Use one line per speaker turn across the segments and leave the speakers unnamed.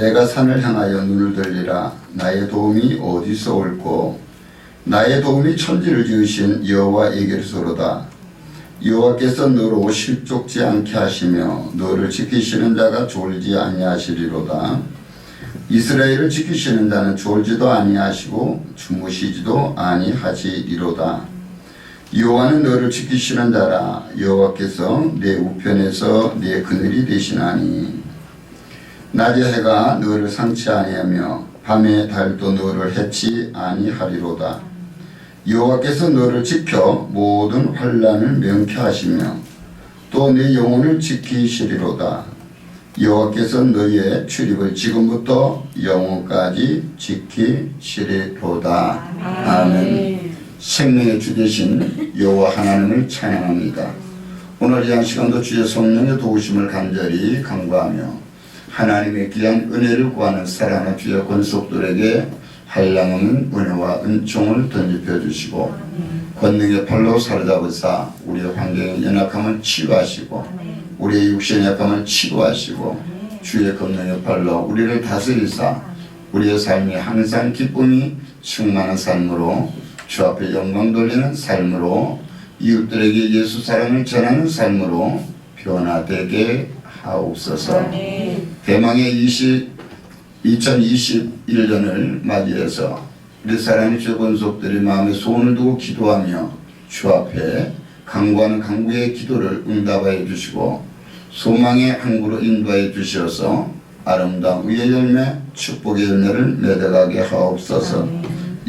내가 산을 향하여 눈을 들리라. 나의 도움이 어디서 올꼬. 나의 도움이 천지를 지으신 여호와에게로소로다. 여호와께서 너로 실족지 않게 하시며 너를 지키시는 자가 졸지 아니하시리로다. 이스라엘을 지키시는 자는 졸지도 아니하시고 주무시지도 아니하시리로다. 여호와는 너를 지키시는 자라. 여호와께서 내 우편에서 내 그늘이 되시나니. 낮에 해가 너를 상치 아니하며 밤에 달도 너를 해치 아니하리로다. 여호와께서 너를 지켜 모든 환난을 명쾌하시며 또 내 영혼을 지키시리로다. 여호와께서 너희의 출입을 지금부터 영원까지 지키시리로다. 아멘. 생명의 주 되신 여호와 하나님을 찬양합니다. 오늘 이 한 시간도 주의 성령의 도우심을 간절히 간구하며 하나님의 귀한 은혜를 구하는 사랑하는 주의 권속들에게 한량없는 은혜와 은총을 던집혀 주시고 권능의 팔로 사로잡으사 우리의 환경의 연약함을 치유하시고 우리의 육신의 약함을 치유하시고 주의 권능의 팔로 우리를 다스리사 우리의 삶이 항상 기쁨이 충만한 삶으로 주 앞에 영광 돌리는 삶으로 이웃들에게 예수 사랑을 전하는 삶으로 변화되게 하옵소서. 대망의 2021년을 맞이해서 우리 사랑하는 주 권속들이 마음에 소원을 두고 기도하며 주 앞에 간구하는 간구의 기도를 응답하여 주시고 소망의 항구로 인도하여 주시어서 아름다운 의의 열매 축복의 열매를 맺어가게 하옵소서.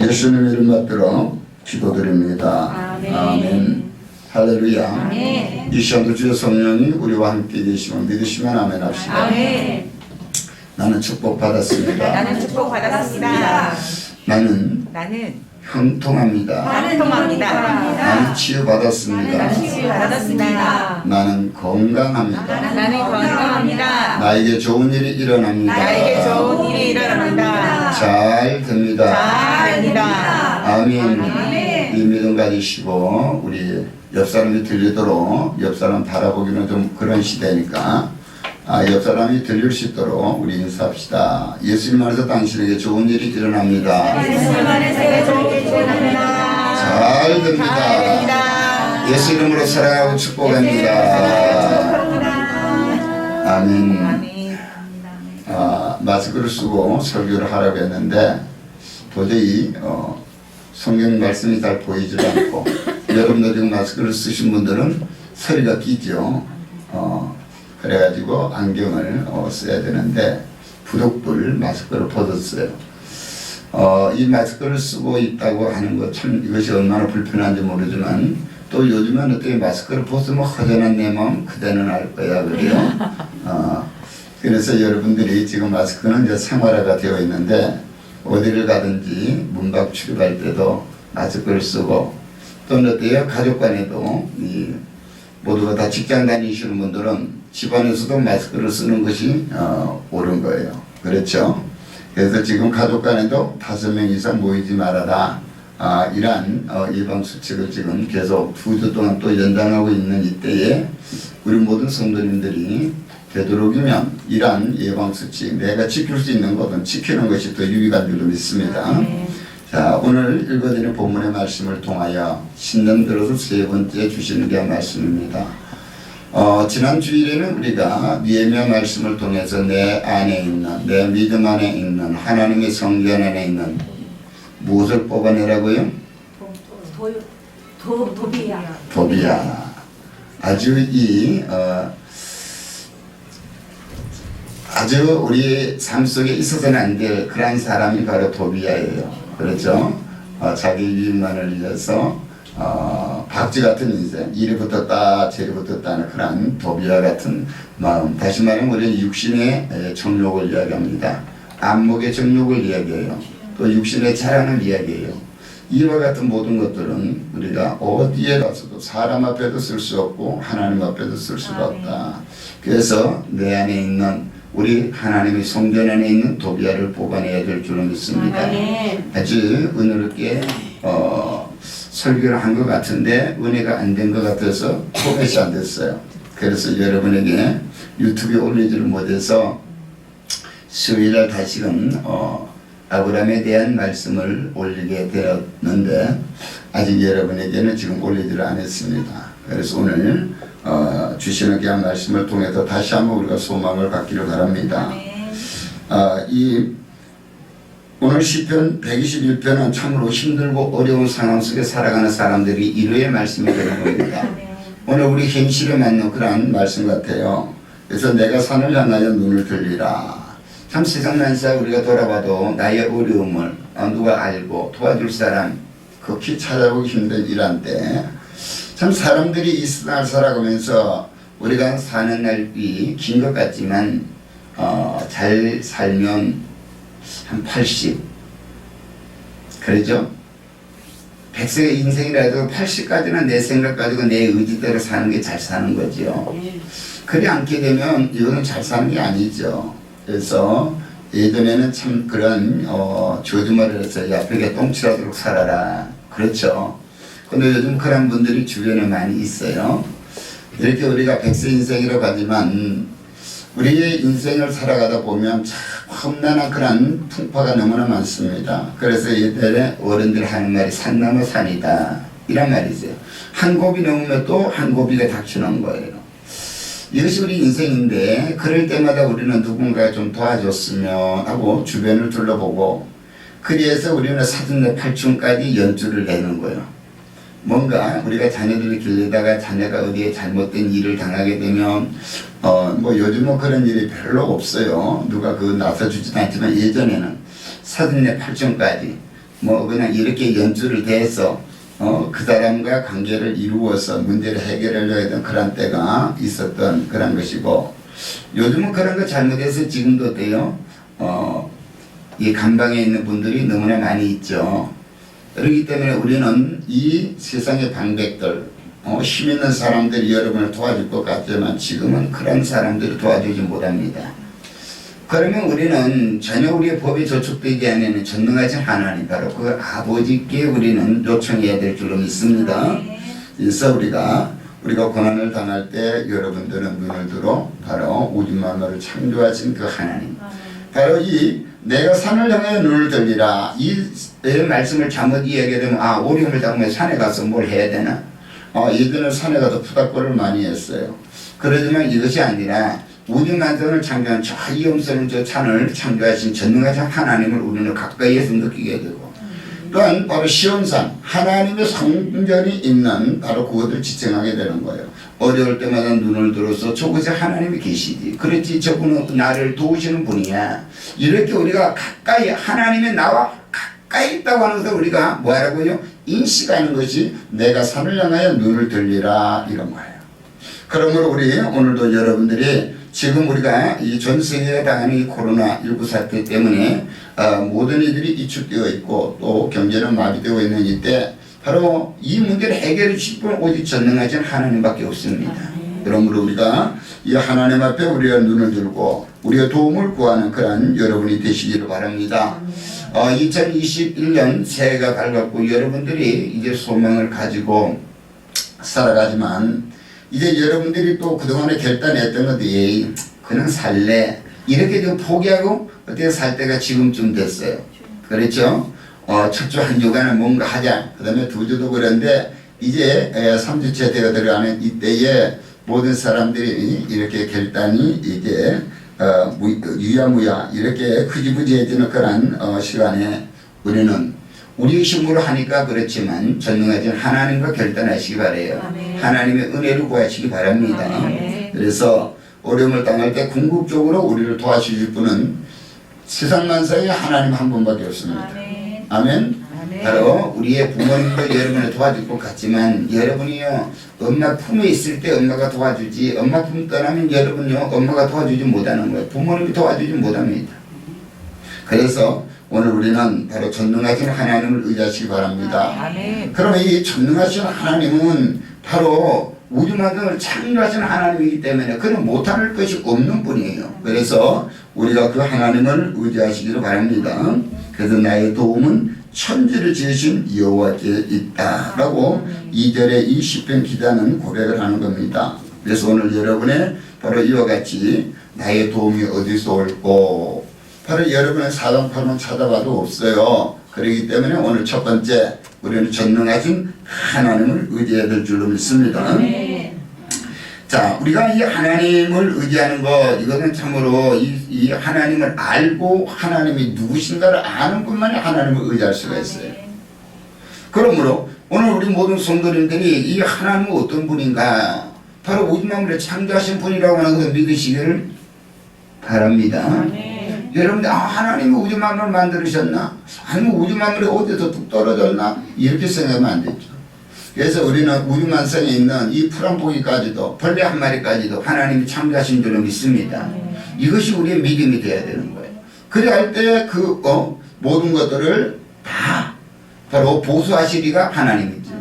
예수님 이름 받들어 기도드립니다. 아멘. 할렐루야. 아멘. 이 시간도 주의 성령이 우리와 함께 계시면 믿으시면 아멘 합시다. 아멘. 나는 축복받았습니다.
나는 축복받았습니다.
나는 형통합니다.
나는 통합니다.
나는 치유받았습니다.
나는 치유받았습니다.
나는 건강합니다.
나는 건강합니다.
나에게 좋은 일이 일어납니다.
나에게 좋은 일이 일어납니다.
잘 됩니다.
잘 됩니다.
아멘. 이 믿음 가지시고 우리 옆 사람이 들리도록 옆 사람 바라보기는 좀 그런 시대니까 옆 사람이 들릴 수 있도록 우리 인사합시다. 예수님 안에서 당신에게 좋은 일이 일어납니다.
예수님 안에서 좋은 일이 일어납니다.
잘 됩니다.
잘 됩니다.
예수 이름으로 사랑하고 축복합니다. 아멘. 마스크를 쓰고 설교를 하라고 했는데 도저히 성경 말씀이 잘 보이지 않고 여러분들 지금 마스크를 쓰신 분들은 소리가 끼죠. 그래가지고 안경을 써야 되는데 부득불 마스크를 벗었어요. 이 마스크를 쓰고 있다고 하는 것 참 이것이 얼마나 불편한지 모르지만 또 요즘은 어떻게 마스크를 벗으면 허전한 내 마음 그대는 알 거야 그래요. 그래서 여러분들이 지금 마스크는 이제 생활화가 되어 있는데 어디를 가든지 문 밖 출입할 때도 마스크를 쓰고 또 어때요? 가족 간에도 모두가 다 직장 다니시는 분들은 집안에서도 마스크를 쓰는 것이 옳은 거예요. 그렇죠? 그래서 지금 가족 간에도 5명 이상 모이지 말아라. 이러한 예방수칙을 지금 계속 2주 동안 또 연장하고 있는 이때에 우리 모든 성도님들이 되도록이면 이러한 예방수칙 내가 지킬 수 있는 것은 지키는 것이 더 유익한 줄로 믿습니다. 자, 오늘 읽어드리는 본문의 말씀을 통하여 신년 들어서 3번째 주시는 게 말씀입니다. 지난 주일에는 우리가 니에미야 말씀을 통해서 내 안에 있는 내 믿음 안에 있는 하나님의 성전 안에 있는 무엇을 뽑아내라고요? 도비야. 아주 아주 우리 삶 속에 있어서는 안 될 그런 사람이 바로 도비야예요. 그렇죠? 자기 유익만을 위해서 박쥐 같은 인생, 이리 붙었다 저리 붙었다는 그런 도비와 같은 마음. 다시 말하면 우리는 육신의 정욕을 이야기합니다. 안목의 정욕을 이야기해요. 또 육신의 자랑을 이야기해요. 이와 같은 모든 것들은 우리가 어디에 가서도 사람 앞에도 쓸 수 없고 하나님 앞에도 쓸 수가 없다. 그래서 내 안에 있는 우리 하나님의 성전 안에 있는 도비야를 뽑아내야 될 줄로 믿습니다. 아주 은혜롭게 설교를 한 것 같은데 은혜가 안 된 것 같아서 포맷이 안 됐어요. 그래서 여러분에게 유튜브에 올리지를 못해서 수요일날 다시금 아브라함에 대한 말씀을 올리게 되었는데 아직 여러분에게는 지금 올리지를 않았습니다. 그래서 오늘 주시는 귀한 말씀을 통해서 다시 한번 우리가 소망을 갖기를 바랍니다. 오늘 시편 121편은 참으로 힘들고 어려운 상황 속에 살아가는 사람들이 이루의 말씀이 되는 겁니다. 오늘 우리 현실에 맞는 그런 말씀 같아요. 그래서 내가 산을 향하여 눈을 들리라. 참 세상 만사 우리가 돌아봐도 나의 어려움을 누가 알고 도와줄 사람 극히 찾아보기 힘든 일한데 참 사람들이 이 세상을 살아가면서 우리가 사는 날이 긴 것 같지만 잘 살면 한 80 그러죠? 100세의 인생이라도 80까지는 내 생각 가지고 내 의지대로 사는 게 잘 사는 거죠. 그리 않게 되면 이거는 잘 사는 게 아니죠. 그래서 예전에는 참 그런 조주말을 해서 야 벽에 똥칠하도록 살아라 그렇죠. 근데 요즘 그런 분들이 주변에 많이 있어요. 이렇게 우리가 100세 인생이라고 하지만 우리의 인생을 살아가다 보면 참 험난한 그런 풍파가 너무나 많습니다. 그래서 옛날에 어른들 하는 말이 산 넘어 산이다 이란 말이죠. 한 고비 넘으면 또 한 고비가 닥치는 거예요. 이것이 우리 인생인데 그럴 때마다 우리는 누군가 좀 도와줬으면 하고 주변을 둘러보고 그래서 우리는 사돈네 팔촌까지 연주를 내는 거예요. 뭔가 우리가 자녀들을 길르다가 자녀가 어디에 잘못된 일을 당하게 되면 뭐 요즘은 그런 일이 별로 없어요. 누가 나서주지도 않지만 예전에는 사돈네 팔촌까지 뭐 그냥 이렇게 연주를 대해서 그 사람과 관계를 이루어서 문제를 해결하려고 했던 그런 때가 있었던 그런 것이고 요즘은 그런 거 잘못해서 지금도 돼요. 이 감방에 있는 분들이 너무나 많이 있죠. 그렇기 때문에 우리는 이 세상의 방백들 힘 있는 사람들이 여러분을 도와줄 것 같지만 지금은 그런 사람들을 도와주지 못합니다. 그러면 우리는 전혀 우리의 법에 저촉되지 않는 전능하신 하나님 바로 그 아버지께 우리는 요청해야 될 줄로 믿습니다. 그래서 우리가 고난을 당할 때 여러분들은 눈을 들어 바로 우주 만물을 창조하신 그 하나님 바로 이 내가 산을 향해 눈을 들리라 이 말씀을 잘못 이야기하면 어려움을 당하면 산에 가서 뭘 해야 되나 예전에 산에 가서 푸닥거리를 많이 했어요. 그러지만 이것이 아니라 우주 만물을 창조한 저 이엄스러운 저 산을 창조하신 전능하신 하나님을 우리는 가까이에서 느끼게 되고 또한 바로 시온산 하나님의 성전이 있는 바로 그것을 지탱하게 되는 거예요. 어려울 때마다 눈을 들어서 저곳에 하나님이 계시지 그렇지 저분은 나를 도우시는 분이야 이렇게 우리가 가까이 하나님이 나와 가까이 있다고 하는 것을 우리가 뭐라고요? 인식하는 것이 내가 산을 향하여 눈을 들리라 이런 거예요. 그러므로 우리 오늘도 여러분들이 지금 우리가 이 전 세계가 당하는 이 코로나19 사태 때문에 모든 이들이 위축되어 있고 또 경제는 마비되어 있는 이때 바로 이 문제를 해결해 주실 분은 오직 전능하신 하나님밖에 없습니다. 그러므로 우리가 이 하나님 앞에 우리가 눈을 들고 우리가 도움을 구하는 그런 여러분이 되시기를 바랍니다. 2021년 새해가 밝았고 여러분들이 이제 소망을 가지고 살아가지만 이제 여러분들이 또 그동안에 결단했던 것들이 그냥 살래 이렇게 좀 포기하고 어떻게 살 때가 지금쯤 됐어요. 그렇죠? 첫 주 한 주간은 뭔가 하자. 그 다음에 두 주도 그런데 이제 3주째 되어 들어가는 이때에 모든 사람들이 이렇게 결단이 이제 유야무야 이렇게 흐지부지해지는 그런 시간에 우리는 우리의 힘으로 하니까 그렇지만 전능하신 하나님과 결단하시기 바래요. 하나님의 은혜를 구하시기 바랍니다. 그래서 어려움을 당할 때 궁극적으로 우리를 도와주실 분은 세상 만사에 하나님 한 분밖에 없습니다. 아멘. 바로 우리의 부모님도 여러분을 도와줄 것 같지만 여러분이요 엄마 품에 있을 때 엄마가 도와주지 엄마 품 떠나면 여러분요 엄마가 도와주지 못하는 거예요. 부모님이 도와주지 못합니다. 그래서 오늘 우리는 바로 전능하신 하나님을 의지하시기 바랍니다. 그러면 이 전능하신 하나님은 바로 우주 만물을 창조하신 하나님이기 때문에 그는 못할 것이 없는 분이에요. 그래서 우리가 그 하나님을 의지하시기를 바랍니다. 그래서 나의 도움은 천지를 지으신 여호와께 있다라고 2절의 이 시편 기자는 고백을 하는 겁니다. 그래서 오늘 여러분의 바로 이와 같이 나의 도움이 어디서 올고 바로 여러분의 사방팔방 찾아봐도 없어요. 그렇기 때문에 오늘 첫 번째 우리는 전능하신 하나님을 의지해야 될 줄로 믿습니다. 자, 우리가 이 하나님을 의지하는 것, 이것은 참으로 이 하나님을 알고 하나님이 누구신가를 아는 분만이 하나님을 의지할 수가 있어요. 그러므로 오늘 우리 모든 성도님들이 이 하나님은 어떤 분인가, 바로 우주 만물을 창조하신 분이라고 하는 것을 믿으시기를 바랍니다. 여러분들, 하나님이 우주 만물을 만드셨나? 아니면 우주 만물이 어디서 뚝 떨어졌나? 이렇게 생각하면 안 되죠. 그래서 우리는 우주만성에 있는 이 풀한포기까지도, 벌레 한 마리까지도 하나님이 창조하신 줄로 믿습니다. 이것이 우리의 믿음이 되어야 되는 거예요. 그래야 할 때 모든 것들을 다 바로 보수하시리가 하나님이죠.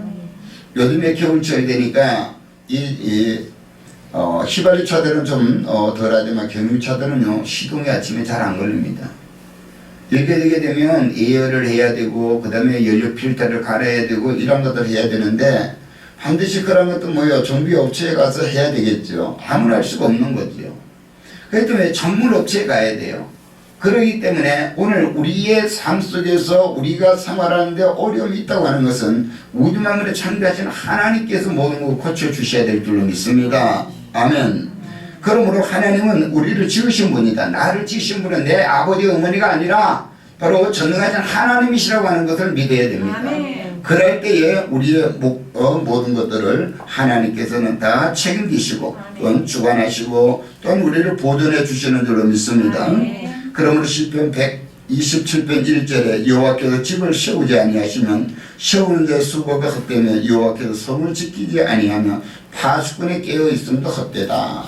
요즘에 겨울철이 되니까 휘발유차들은 좀 덜하지만 경유차들은요, 시동이 아침에 잘 안 걸립니다. 이렇게 되게 되면 예열을 해야 되고, 그 다음에 연료 필터를 갈아야 되고, 이런 것들을 해야 되는데, 반드시 그런 것도 뭐예요? 정비 업체에 가서 해야 되겠죠. 아무나 할 수가 없는 거죠. 그렇기 때문에 전문 업체에 가야 돼요. 그렇기 때문에 오늘 우리의 삶 속에서 우리가 생활하는데 어려움이 있다고 하는 것은 우주 만물에 창조하신 하나님께서 모든 것을 고쳐주셔야 될 줄로 믿습니다. 아멘. 그러므로 하나님은 우리를 지으신 분이다. 나를 지으신 분은 내 아버지 어머니가 아니라 바로 전능하신 하나님이시라고 하는 것을 믿어야 됩니다. 그럴 때에 우리의 모든 것들을 하나님께서는 다 책임지시고 또는 주관하시고 또는 우리를 보존해 주시는 줄로 믿습니다. 그러므로 시편 127편 1절에 여호와께서 집을 세우지 아니하시면 세우는 자 수고가 헛되며 여호와께서 성을 지키지 아니하면 파수꾼에 깨어 있음도 헛되다.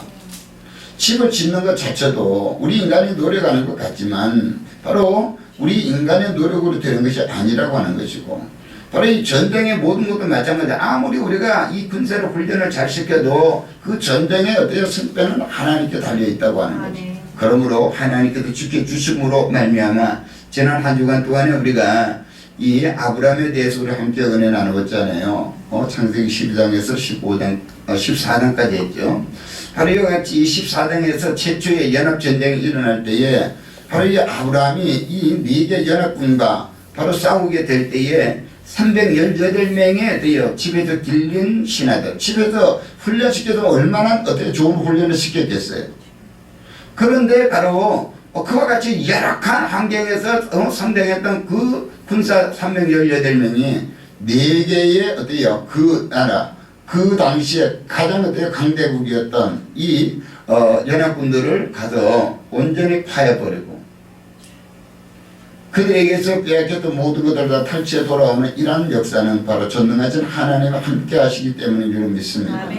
집을 짓는 것 자체도 우리 인간이 노력하는 것 같지만 바로 우리 인간의 노력으로 되는 것이 아니라고 하는 것이고, 바로 이 전쟁의 모든 것도 마찬가지야. 아무리 우리가 이 군사로 훈련을 잘 시켜도 그 전쟁의 어떤 승패는 하나님께 달려있다고 하는 거죠. 그러므로 하나님께서 지켜주심으로 말미암아 지난 한 주간 동안에 우리가 이 아브라함에 대해서 우리 함께 은혜 나누었잖아요. 창세기 12장에서 14장까지 했죠. 바로 이와 같이 이 14장에서 최초의 연합전쟁이 일어날 때에 바로 이 아브라함이 이 4개 연합군과 바로 싸우게 될 때에 318명의 집에서 길린 신하들, 집에서 훈련시켜서 얼마나 어떻게 좋은 훈련을 시켰겠어요. 그런데 바로 그와 같이 열악한 환경에서 선정했던 그 군사 318명이 4개의 어때요? 그 나라, 그 당시에 가장 어때요? 강대국이었던 이 연합군들을 가서 온전히 파해버리고 그들에게서 빼앗겼던 모든 것들을 다 탈취해 돌아오는 이러한 역사는 바로 전능하신 하나님과 함께 하시기 때문인 줄 믿습니다.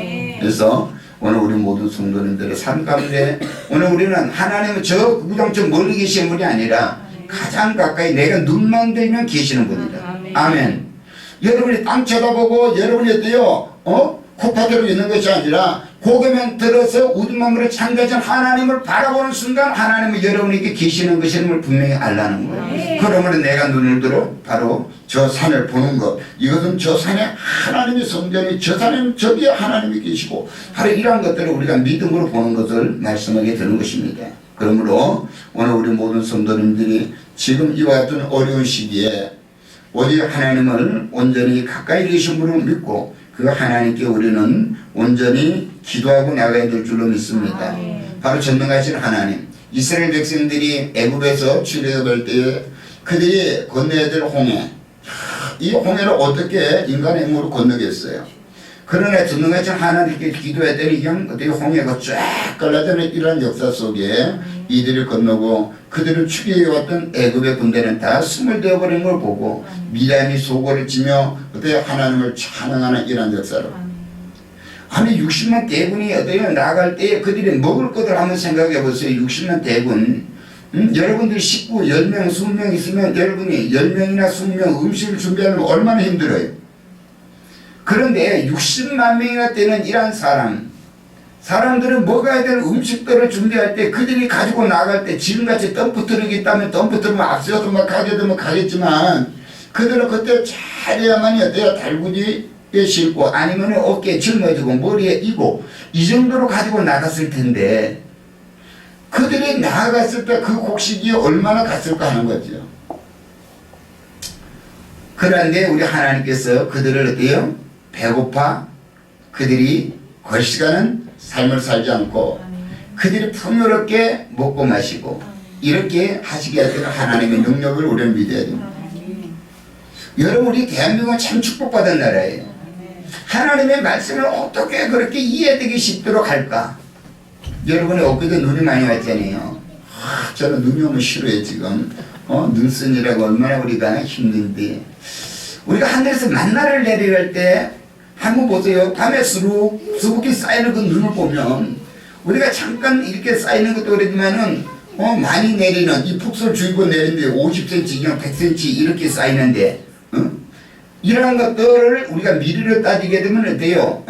그래서 오늘 우리 모든 성도님들의 삶 가운데 오늘 우리는 하나님은 저 구정점 멀리 계시는 분이 아니라 가장 가까이 내가 눈만 들면 계시는 분이다. 아멘. 여러분이 땅 쳐다보고 여러분이 어때요? 코파대로 있는 것이 아니라 고개만 들어서 우주 만물을 창조하신 하나님을 바라보는 순간 하나님은 여러분에게 계시는 것임을 분명히 알라는 거예요. 그러므로 내가 눈을 들어 바로 저 산을 보는 것, 이것은 저 산에 하나님의 성전이, 저 산에는 저기에 하나님이 계시고 바로 이러한 것들을 우리가 믿음으로 보는 것을 말씀하게 되는 것입니다. 그러므로 오늘 우리 모든 성도님들이 지금 이와 같은 어려운 시기에 오직 하나님을 온전히 가까이 계신 분을 믿고 그 하나님께 우리는 온전히 기도하고 나가야 될 줄로 믿습니다. 바로 전능하신 하나님, 이스라엘 백성들이 애굽에서 출애굽할 때에 그들이 건너야 될 홍해, 이 홍해를 어떻게 인간의 힘으로 건너겠어요? 그러나 전능하신 하나님께 기도해야 되는 그냥 어떻게 홍해가 쫙 갈라지는 이런 역사 속에 이들을 건너고 그들을 추격해왔던 애굽의 군대는 다 스물되어 버린 걸 보고 미람이 소고를 치며 어떻게 하나님을 찬양하는 이런 역사로, 아니 60만 대군이 어때요? 나갈 때 그들이 먹을 것을 한번 생각해 보세요. 60만 대군, 여러분들 식구 10명, 20명 있으면 여러분이 10명이나 20명 음식을 준비하면 얼마나 힘들어요. 그런데 60만 명이나 되는 이러한 사람들은 먹어야 될 음식들을 준비할 때 그들이 가지고 나갈 때 지금같이 덤프트럭이 있다면 덤프트럭 앞서서 막 가게 되면 가겠지만 그들은 그때 잘해야만이 어때요? 달구지에 싣고 아니면 어깨에 짊어지고 머리에 이고 이 정도로 가지고 나갔을 텐데 그들이 나아갔을 때 그 곡식이 얼마나 갔을까 하는 거죠. 그런데 우리 하나님께서 그들을 어때요? 배고파 그들이 걸시가는 삶을 살지 않고 그들이 풍요롭게 먹고 마시고 이렇게 하시게 할 때는 하나님의 능력을 우리는 믿어야 됩니다. 여러분 우리 대한민국은 참 축복받은 나라예요. 하나님의 말씀을 어떻게 그렇게 이해되기 쉽도록 할까? 여러분이 엊그제 눈이 많이 왔잖아요. 저는 눈이 오면 싫어요 지금. 눈쓰니라고 얼마나 우리가 힘든데 우리가 하늘에서 만나를 내려갈 때 한번 보세요. 밤에 수북히 쌓이는 그 눈을 보면 우리가 잠깐 이렇게 쌓이는 것도 그렇지만은 많이 내리는 이 폭설주의보 내리는데 50cm, 100cm 이렇게 쌓이는데 이러한 것들을 우리가 미리로 따지게 되면 어때요?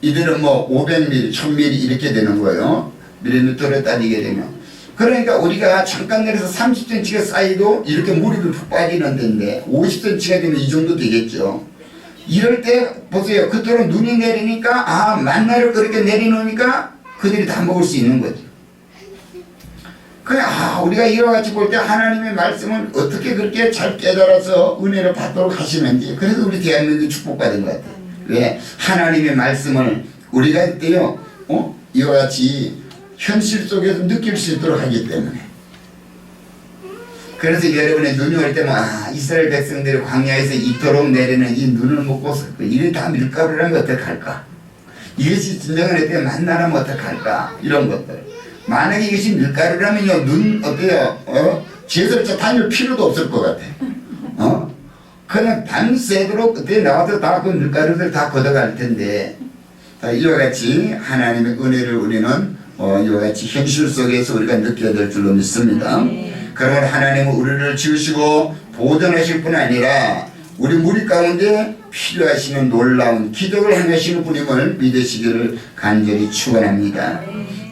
이들은 뭐 500mm, 1000mm 이렇게 되는 거예요. 밀리미터로 따지게 되면. 그러니까 우리가 잠깐 내려서 30cm가 쌓이도 이렇게 무릎이 푹 빠지는 데인데 50cm가 되면 이 정도 되겠죠. 이럴 때 보세요. 그토록 눈이 내리니까 만나를 그렇게 내려놓으니까 그들이 다 먹을 수 있는 거죠. 그냥 우리가 이와 같이 볼 때 하나님의 말씀을 어떻게 그렇게 잘 깨달아서 은혜를 받도록 하시는지 그래서 우리 대한민국이 축복받은 것 같아요. 왜? 하나님의 말씀을 우리가 했대요. 이와 같이 현실 속에서 느낄 수 있도록 하기 때문에. 그래서 여러분의 눈이 올 때만 이스라엘 백성들이 광야에서 이토록 내리는 이 눈을 먹고 이게 다 밀가루라면 어떡할까? 이것이 진정한 어때요? 만나라면 어떡할까? 이런 것들. 만약에 이것이 밀가루라면요, 눈 어때요? 제설차 다닐 필요도 없을 것 같아. 그냥 밤새도록 그때 나와서 다 그 밀가루들 다 걷어갈 텐데, 이와 같이 하나님의 은혜를 우리는 이와 같이 현실 속에서 우리가 느껴야 될 줄로 믿습니다. 그러면 하나님은 우리를 지으시고 보존하실 뿐 아니라 우리 무리 가운데 필요하시는 놀라운 기적을 행하시는 분임을 믿으시기를 간절히 축원합니다.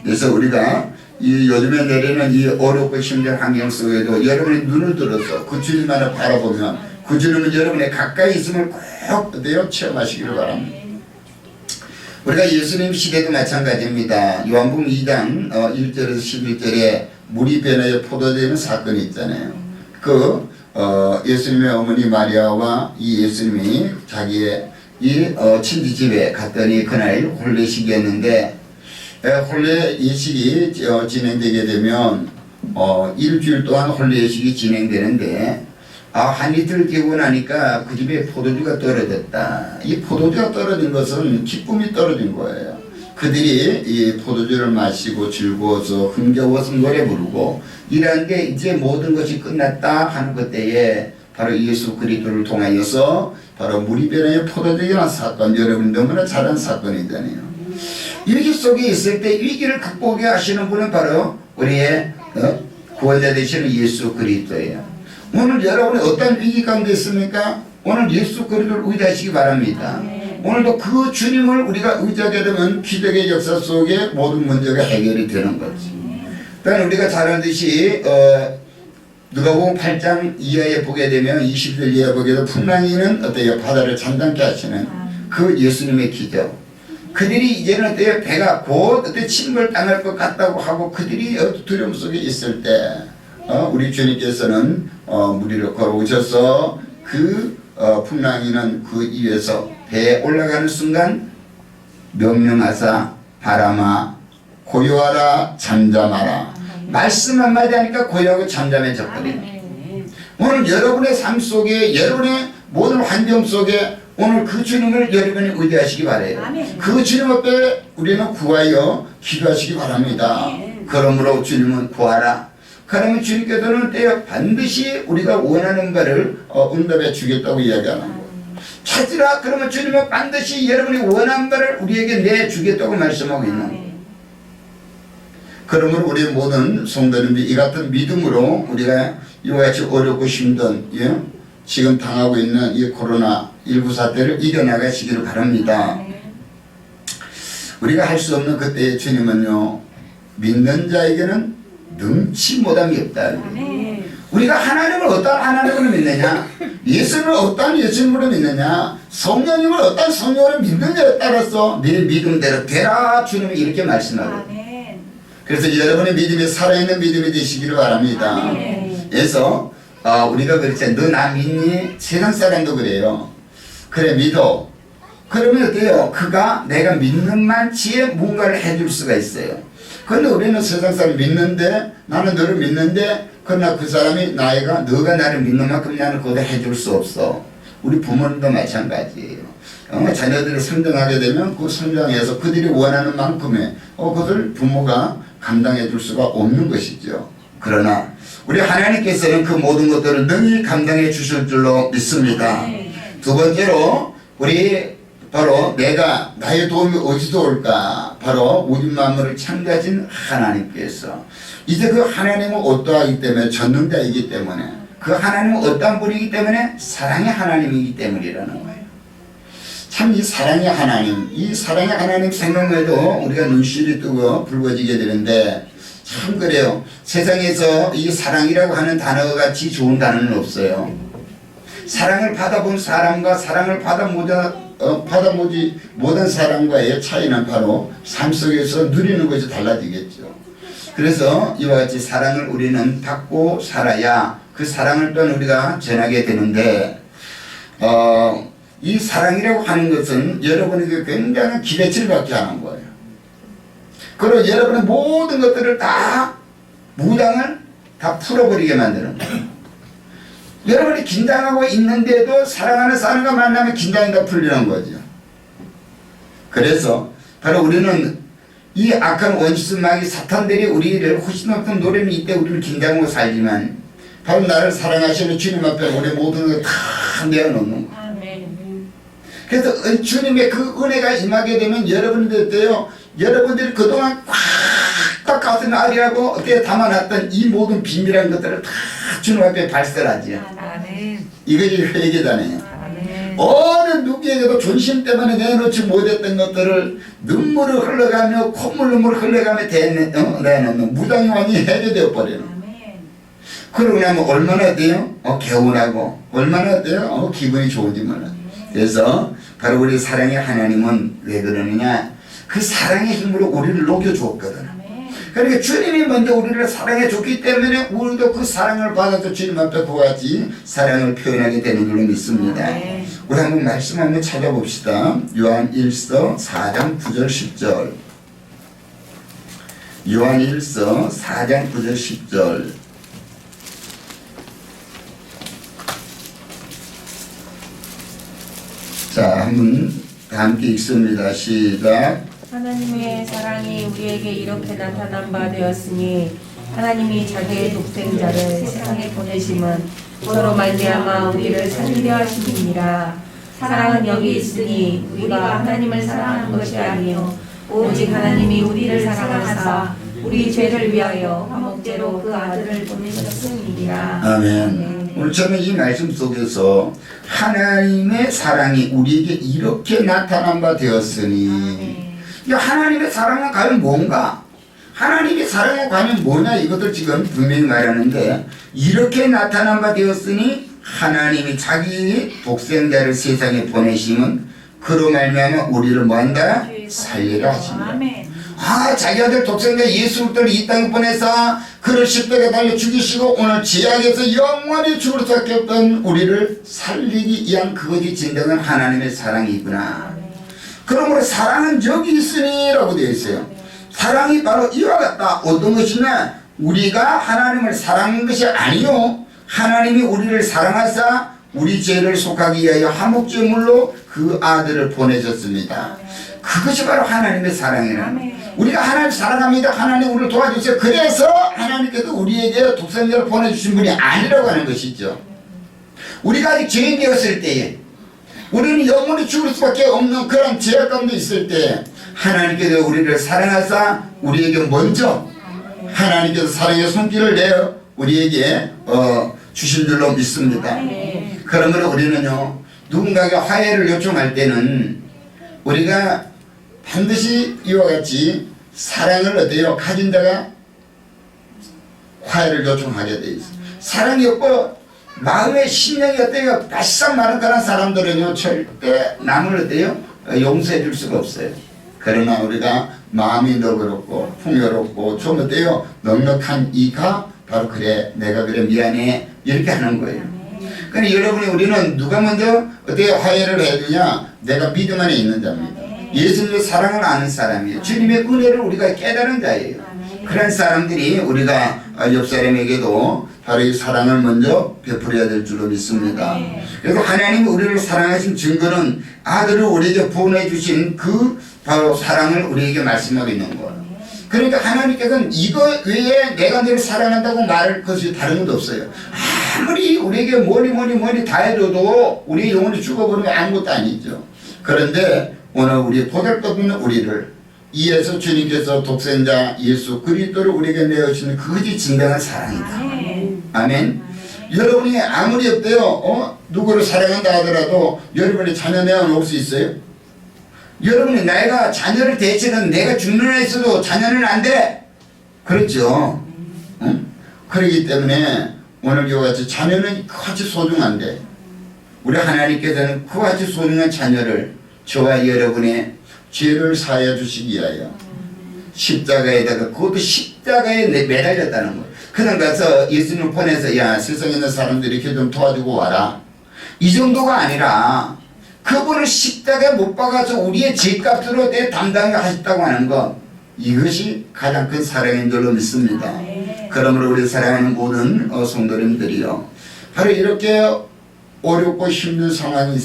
그래서 우리가 이 요즘에 내리는 이 어렵고 힘든 환경 속에도 여러분의 눈을 들어서 그 주님만을 바라보면 그 주님은 여러분의 가까이 있음을 꼭 체험하시기를 바랍니다. 우리가 예수님 시대도 마찬가지입니다. 요한복음 2장 1절에서 11절에 물이 변하여 포도되는 사건이 있잖아요. 예수님의 어머니 마리아와 이 예수님이 자기의 이 친지 집에 갔더니 그날 혼례식이었는데 혼례 예식이 진행되게 되면 일주일 동안 혼례 예식이 진행되는데 한 이틀 뛰고 나니까 그 집에 포도주가 떨어졌다. 이 포도주가 떨어진 것은 기쁨이 떨어진 거예요. 그들이 이 포도주를 마시고 즐거워서 흥겨워서 노래 부르고 이러는데 이제 모든 것이 끝났다 하는 그때에 바로 예수 그리스도를 통하여서 바로 물이 변하여 포도주가 난 사건, 여러분 너무나 잘 아는 사건이잖아요. 위기 속에 있을 때 위기를 극복해 하시는 분은 바로 우리의 구원자 되시는 예수 그리스도예요. 오늘 여러분이 어떤 위기 가운데 있습니까? 오늘 예수 그리스도를 의지하시기 바랍니다. 오늘도 그 주님을 우리가 의지하게 되면 기적의 역사 속에 모든 문제가 해결이 되는 거지. 그러니까 우리가 잘 알듯이 누가복음 8장 이하에 보게 되면 20절 이하에 보게 되면 풍랑이는 어때요? 바다를 잠잠케 하시는 그 예수님의 기적. 그들이 이제는 어때요? 배가 곧 어때 침몰 당할 것 같다고 하고 그들이 두려움 속에 있을 때 우리 주님께서는 무리를 걸어오셔서 그 풍랑이는 그 위에서 배에 올라가는 순간 명령하사 바람아 고요하라 잠잠하라. 말씀 한마디 하니까 고요하고 잠잠해졌거든요. 오늘 여러분의 삶 속에 여러분의 모든 환경 속에 오늘 그 주님을 여러분이 의지하시기 바라요. 그 주님 앞에 우리는 구하여 기도하시기 바랍니다. 그러므로 주님은 구하라. 그러면 주님께서는 반드시 우리가 원하는 바를 응답해 주겠다고 이야기하는 거예요. 찾으라. 그러면 주님은 반드시 여러분이 원하는 바를 우리에게 내주겠다고 말씀하고 있는 거예요. 그러므로 우리 모든 성도님들 이 같은 믿음으로 우리가 이와 같이 어렵고 힘든 지금 당하고 있는 이 코로나19 사태를 이겨나가시기를 바랍니다. 우리가 할 수 없는 그때의 주님은요, 믿는 자에게는 능치 못함이 없다. 우리가 하나님을 어떤 하나님으로 믿느냐, 예수님을 어떤 예수님으로 믿느냐, 성령님을 어떤 성령으로 믿느냐에 따라서 네 믿음대로 되라 주님이 이렇게 말씀하거든요. 그래서 여러분의 믿음이 살아있는 믿음이 되시기를 바랍니다. 그래서 우리가 그랬지, 너 나 믿니? 세상 사람도 그래요. 그래 믿어. 그러면 어때요? 그가 내가 믿는 만치에 뭔가를 해줄 수가 있어요. 그런데 우리는 세상 사람 믿는데, 나는 너를 믿는데, 그러나 그 사람이 너가 나를 믿는 만큼 나는 그거 해줄 수 없어. 우리 부모님도 마찬가지예요. 자녀들이 성장하게 되면 그 성장해서 그들이 원하는 만큼의 그것을 부모가 감당해 줄 수가 없는 것이죠. 그러나 우리 하나님께서는 그 모든 것들을 능히 감당해 주실 줄로 믿습니다. 두 번째로 우리 바로 나의 도움이 어디서 올까? 바로 우주 만물을 창조하신 하나님께서. 이제 그 하나님은 어떠하기 때문에, 전능자이기 때문에, 그 하나님은 어떠한 분이기 때문에, 사랑의 하나님이기 때문이라는 거예요. 참 이 사랑의 하나님 생각해도 우리가 눈시울이 뜨고 붉어지게 되는데, 참 그래요. 세상에서 이 사랑이라고 하는 단어 같이 좋은 단어는 없어요. 사랑을 받아본 사람과 사랑을 받아보지 못한 사람과의 차이는 바로 삶 속에서 누리는 것이 달라지겠죠. 그래서 이와 같이 사랑을 우리는 받고 살아야 그 사랑을 또한 우리가 전하게 되는데, 이 사랑이라고 하는 것은 여러분에게 굉장히 기대치를 받게 하는 거예요. 그리고 여러분의 모든 것들을 다 무당을 다 풀어버리게 만드는 거예요. 여러분이 긴장하고 있는데도 사랑하는 사람과 만나면 긴장이 다 풀리는 거죠. 그래서 바로 우리는 이 악한 원수 마귀 사탄들이 우리를 훨씬 높은 노래는 이때 우리를 긴장하고 살지만, 바로 나를 사랑하시는 주님 앞에 우리 모든 걸 다 내어놓는 거예요. 그래서 주님의 그 은혜가 임하게 되면 여러분들 어때요? 여러분들이 그동안 꽉 가슴 아리하고 어떻게 담아놨던 이 모든 비밀한 것들을 다 주님 앞에 발설하지요. 이것이 회개잖아요. 어느 누구에게도 존심 때문에 내놓지 못했던 것들을 눈물을 흘러가며 콧물 눈물을 흘러가며 내놓는 무당이 완전히 해결되어 버리는. 그러고 나면 얼마나 돼요? 개운하고 얼마나 돼요? 기분이 좋은지 몰라. 그래서 바로 우리 사랑의 하나님은 왜 그러느냐? 그 사랑의 힘으로 우리를 녹여주었거든. 그러니까 주님이 먼저 우리를 사랑해 줬기 때문에 우리도 그 사랑을 받아서 주님 앞에 그와 같이 사랑을 표현하게 되는 줄로 믿습니다. 우리 한번 말씀 한번 찾아봅시다. 요한 1서 4장 9절 10절. 요한 1서 4장 9절 10절. 자, 한번 다 함께 읽습니다. 시작.
하나님의 사랑이 우리에게 이렇게 나타난 바 되었으니 하나님이 자기의 독생자를 세상에 보내심은 서로 말미암아 우리를 살리려 하심이니라. 사랑은 여기 있으니 우리가 하나님을 사랑하는 것이 아니요 오직 하나님이 우리를 사랑하사 우리 죄를 위하여 화목제로 그 아들을 보내셨음이니라.
아멘. 오늘 저는 이 말씀 속에서 하나님의 사랑이 우리에게 이렇게 나타난 바 되었으니, 하나님의 사랑은 과연 뭔가? 하나님의 사랑은 과연 뭐냐? 이것을 지금 분명히 말하는데, 이렇게 나타난 바 되었으니 하나님이 자기 독생자를 세상에 보내심은 그로 말미암아 우리를 뭐한다? 살리려 하십니다. 자기 아들 독생자 예수 그리스도를 이 땅에 보내사 그를 십자가에 달려 죽이시고 오늘 지약에서 영원히 죽을 수밖에 없던 우리를 살리기 위한 그것이 진정한 하나님의 사랑이구나. 그러므로 사랑은 여기 있으니 라고 되어 있어요. 사랑이 바로 이와 같다. 어떤 것이냐? 우리가 하나님을 사랑하는 것이 아니요, 하나님이 우리를 사랑하사 우리 죄를 속하기 위하여 화목제물로 그 아들을 보내셨습니다. 그것이 바로 하나님의 사랑이에요. 우리가 하나님 사랑합니다. 하나님 우리를 도와주세요. 그래서 하나님께서 우리에게 독생자를 보내주신 분이 아니라고 하는 것이죠. 우리가 아직 죄인 되었을 때에, 우리는 영원히 죽을 수밖에 없는 그런 죄악 가운데 있을 때 하나님께서 우리를 사랑하사 우리에게 먼저 하나님께서 사랑의 손길을 내어 우리에게 주신 줄로 믿습니다. 그러므로 우리는요, 누군가가 화해를 요청할 때는 우리가 반드시 이와 같이 사랑을 어때요? 가진 자가 화해를 요청하게 돼 있어요. 사랑이 없고 마음의 심령이 어때요? 바싹 마른 그런 사람들은요, 절대 남을 어때요? 용서해 줄 수가 없어요. 그러나 우리가 마음이 너그럽고 풍요롭고 좀 어때요? 넉넉한 이가 바로 그래 내가 그래 미안해 이렇게 하는 거예요. 그러니까 여러분이 우리는 누가 먼저 어떻게 화해를 해주냐? 내가 믿음 안에 있는 자입니다. 예수님의 사랑을 아는 사람이에요. 주님의 은혜를 우리가 깨달은 자예요. 그런 사람들이 우리가 옆 사람에게도 바로 이 사랑을 먼저 베풀어야 될 줄로 믿습니다. 그래서 하나님이 우리를 사랑하신 증거는 아들을 우리에게 보내 주신 그 바로 사랑을 우리에게 말씀하고 있는 거예요. 그러니까 하나님께서는 이거 외에 내가 너를 사랑한다고 말할 것이 다른 것도 없어요. 아무리 우리에게 뭐니 다 해줘도 우리의 영혼이 죽어버리면 아무것도 아니죠. 그런데 오늘 우리 보잘것없는 우리를 이에서 주님께서 독생자 예수 그리스도를 우리에게 내어주시는 그것이 진정한 사랑이다. 아멘. 여러분이 아무리 어때요? 누구를 사랑한다 하더라도 여러분의 자녀 내어놓을 수 있어요? 여러분이 내가 자녀를 대체는 내가 죽는 애 있어도 자녀는 안 돼. 그렇죠. 응? 그렇기 때문에 오늘 이와 같이 자녀는 그같이 소중한데 우리 하나님께서는 그같이 소중한 자녀를 저와 여러분의 죄를 사하여 주시기 위하여 십자가에다가 그것도 십자가에 매달렸다는 거예요. 그냥 가서 예수님을 보내서 야 세상에 있는 사람들 이렇게 좀 도와주고 와라 이 정도가 아니라 그분을 십자가에 못 박아서 우리의 죄값으로 내 담당하셨다고 하는 것 이것이 가장 큰 사랑인 줄로 믿습니다. 그러므로 우리 사랑하는 모든 성도님들이요 바로 이렇게 어렵고 힘든 상황에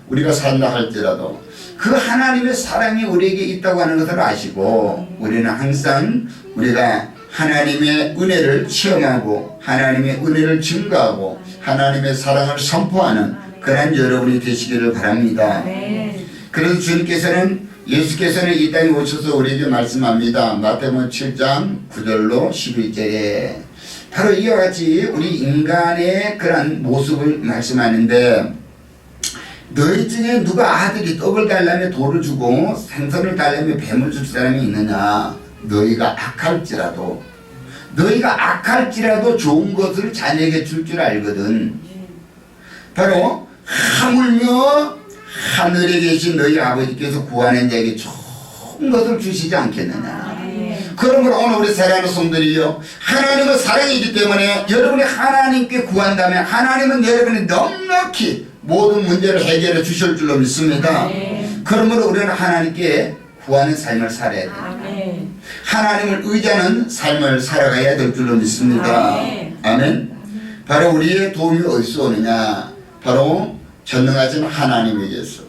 우리가 산다 할지라도 그 하나님의 사랑이 우리에게 있다고 하는 것을 아시고 우리는 항상 우리가 하나님의 은혜를 체험하고 하나님의 은혜를 증거하고 하나님의 사랑을 선포하는 그런 여러분이 되시기를 바랍니다. 그래서 주님께서는 예수께서는 이 땅에 오셔서 우리에게 말씀합니다. 마태복음 7장 9절로 11절에 바로 이와 같이 우리 인간의 그런 모습을 말씀하는데 너희 중에 누가 아들이 떡을 달라며 돌을 주고 생선을 달라며 뱀을 줄 사람이 있느냐? 너희가 악할지라도 좋은 것을 자녀에게 줄 줄 알거든. 바로 하물며 하늘에 계신 너희 아버지께서 구하는 자에게 좋은 것을 주시지 않겠느냐. 그러므로 오늘 우리 사랑하는 성들이요 하나님은 사랑이기 때문에 여러분이 하나님께 구한다면 하나님은 여러분이 넉넉히 모든 문제를 해결해 주실 줄로 믿습니다. 그러므로 우리는 하나님께 구하는 삶을 살아야 돼요. 하나님을 의지하는 삶을 살아가야 될 줄로 믿습니다. 아멘. 바로 우리의 도움이 어디서 오느냐? 바로 전능하신 하나님에게서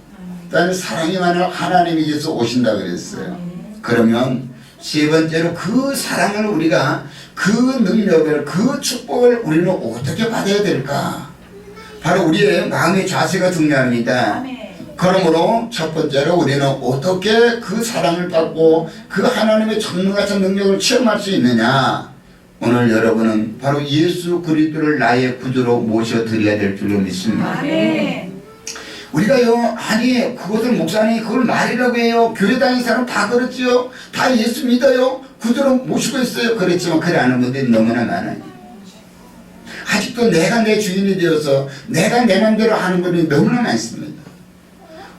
또한 사랑이 많은 하나님에게서 오신다 그랬어요. 그러면 세 번째로 그 사랑을 우리가 그 능력을 그 축복을 우리는 어떻게 받아야 될까? 바로 우리의 마음의 자세가 중요합니다. 그러므로 첫 번째로 우리는 어떻게 그 사랑을 받고 그 하나님의 전능하신 능력을 체험할 수 있느냐? 오늘 여러분은 바로 예수 그리스도를 나의 구주로 모셔드려야 될 줄로 믿습니다. 우리가요 아니 그것을 목사님이 그걸 말이라고 해요. 교회 다니는 사람 다 그렇지요. 다 예수 믿어요. 구주로 모시고 있어요. 그렇지만 그래 않은 분들이 너무나 많아요. 아직도 내가 내 주인이 되어서 내가 내 맘대로 하는 분이 너무나 많습니다.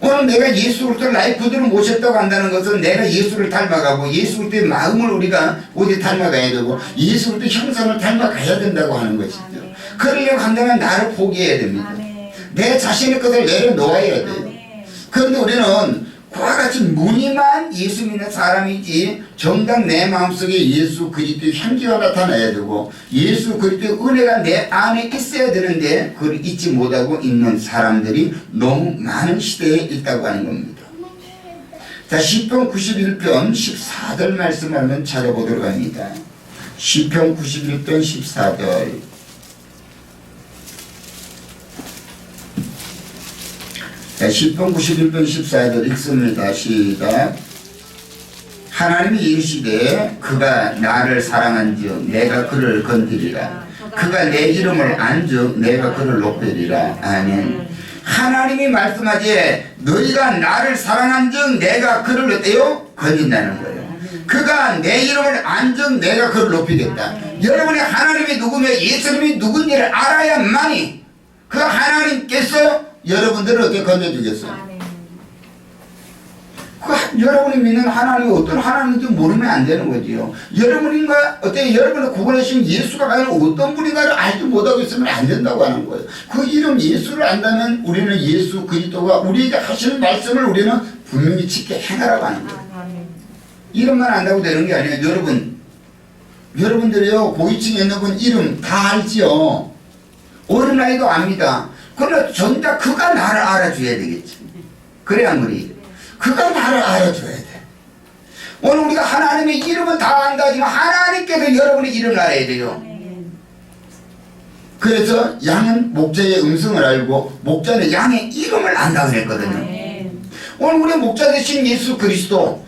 오늘 내가 예수 그리스도를 나의 구주로 모셨다고 한다는 것은 내가 예수를 닮아가고 예수 그리스도의 마음을 우리가 어디 닮아가야 되고 예수 그리스도의 형상을 닮아가야 된다고 하는 것이죠. 그러려고 한다면 나를 포기해야 됩니다. 내 자신의 것을 내려놓아야 돼요. 그런데 우리는 그와 같이 무늬만 예수 믿는 사람이지 정작 내 마음속에 예수 그리스도의 향기가 나타나야 되고 예수 그리스도의 은혜가 내 안에 있어야 되는데 그걸 잊지 못하고 있는 사람들이 너무 많은 시대에 있다고 하는 겁니다. 자, 시편 91편 14절 말씀을 한번 찾아보도록 합니다. 시편 91편 14절 시편 91편 14절 읽습니다. 시작. 하나님이 이르시되 그가 나를 사랑한즉 내가 그를 건드리라. 그가 내 이름을 안즉 내가 그를 높이리라. 아멘. 하나님이 말씀하지 너희가 나를 사랑한즉 내가 그를 어때요? 건진다는 거예요. 그가 내 이름을 안즉 내가 그를 높이겠다. 여러분이 하나님이 누구며 예수님이 누군지를 알아야만이 그 하나님께서 여러분들을 어떻게 건져주겠어요? 그 여러분이 믿는 하나님이 어떤 하나님인지 모르면 안 되는 거지요. 여러분과 어때 여러분을 구원하신 예수가 과연 어떤 분인가를 알지 못하고 있으면 안 된다고 하는 거예요. 그 이름 예수를 안다면 우리는 예수 그리스도가 우리에게 하시는 말씀을 우리는 분명히 지켜 행하라고 하는 거예요. 이름만 안다고 되는 게 아니에요. 여러분들이요 고위층에 있는 분 이름 다 알지요. 어린아이도 압니다. 그러나 정작 그가 나를 알아줘야 되겠지. 그래야 우리 그가 나를 알아줘야 돼. 오늘 우리가 하나님의 이름은 다 안다지만 하나님께서 여러분의 이름을 알아야 돼요. 그래서 양은 목자의 음성을 알고 목자는 양의 이름을 안다고 그랬거든요. 오늘 우리 목자 되신 예수 그리스도가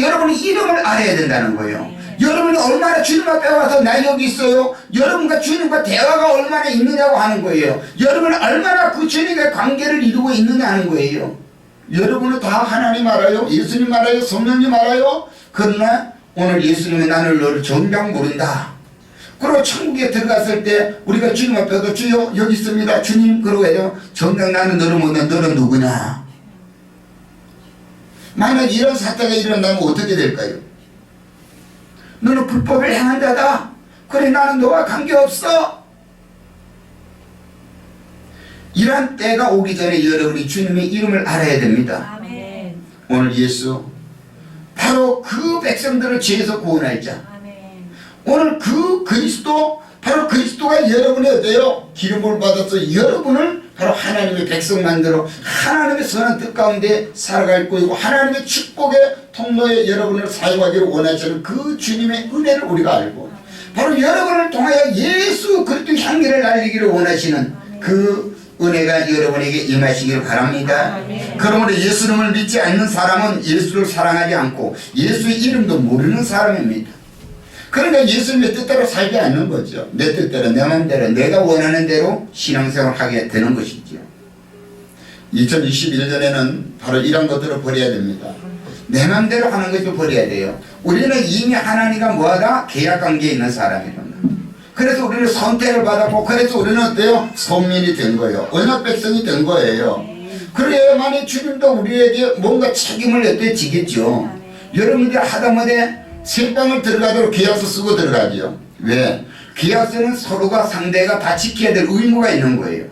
여러분의 이름을 알아야 된다는 거예요. 여러분이 얼마나 주님 앞에 와서 나 여기 있어요. 여러분과 주님과 대화가 얼마나 있느냐고 하는 거예요. 여러분은 얼마나 그 주님과의 관계를 이루고 있느냐 하는 거예요. 여러분은 다 하나님 알아요. 예수님 알아요. 성령님 알아요. 그러나 오늘 예수님은 나는 너를 정작 모른다. 그리고 천국에 들어갔을 때 우리가 주님 앞에서 주여 여기 있습니다. 주님 그러고 해요. 정작 나는 너를 모른다. 너는 누구냐. 만약 이런 사태가 일어나면 어떻게 될까요? 너는 불법을 행한 자다. 그래 나는 너와 관계없어. 이런 때가 오기 전에 여러분이 주님의 이름을 알아야 됩니다.
아멘.
오늘 예수 바로 그 백성들을 죄에서 구원할 자.
아멘.
오늘 그 그리스도 바로 그리스도가 여러분의 어때요? 기름을 받아서 여러분을 바로 하나님의 백성 만들어 하나님의 선한 뜻 가운데 살아갈 거이고 하나님의 축복의 통로에 여러분을 사용하기를 원하시는 그 주님의 은혜를 우리가 알고 바로 여러분을 통하여 예수 그리스도 향기를 날리기를 원하시는 그 은혜가 여러분에게 임하시기를 바랍니다. 그러므로 예수님을 믿지 않는 사람은 예수를 사랑하지 않고 예수의 이름도 모르는 사람입니다. 그러니까 예수님의 뜻대로 살지 않는 거죠. 내 뜻대로 내 마음대로 내가 원하는 대로 신앙생활을 하게 되는 것이죠. 2021년에는 바로 이런 것들을 버려야 됩니다. 내 마음대로 하는 것을 버려야 돼요. 우리는 이미 하나님과 뭐하다? 계약관계에 있는 사람이랍니다. 그래서 우리는 선택을 받았고 그래서 우리는 어때요? 선민이 된 거예요. 언약 백성이 된 거예요. 그래야만이 주님도 우리에게 뭔가 책임을 어때 지겠죠. 여러분들이 하다못해 새방을 들어가도록 계약서 쓰고 들어가죠. 왜? 계약서는 서로가 상대가 다 지켜야 될 의무가 있는 거예요.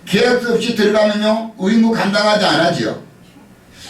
계약서 없이 들어가면요 의무 감당하지 않아죠.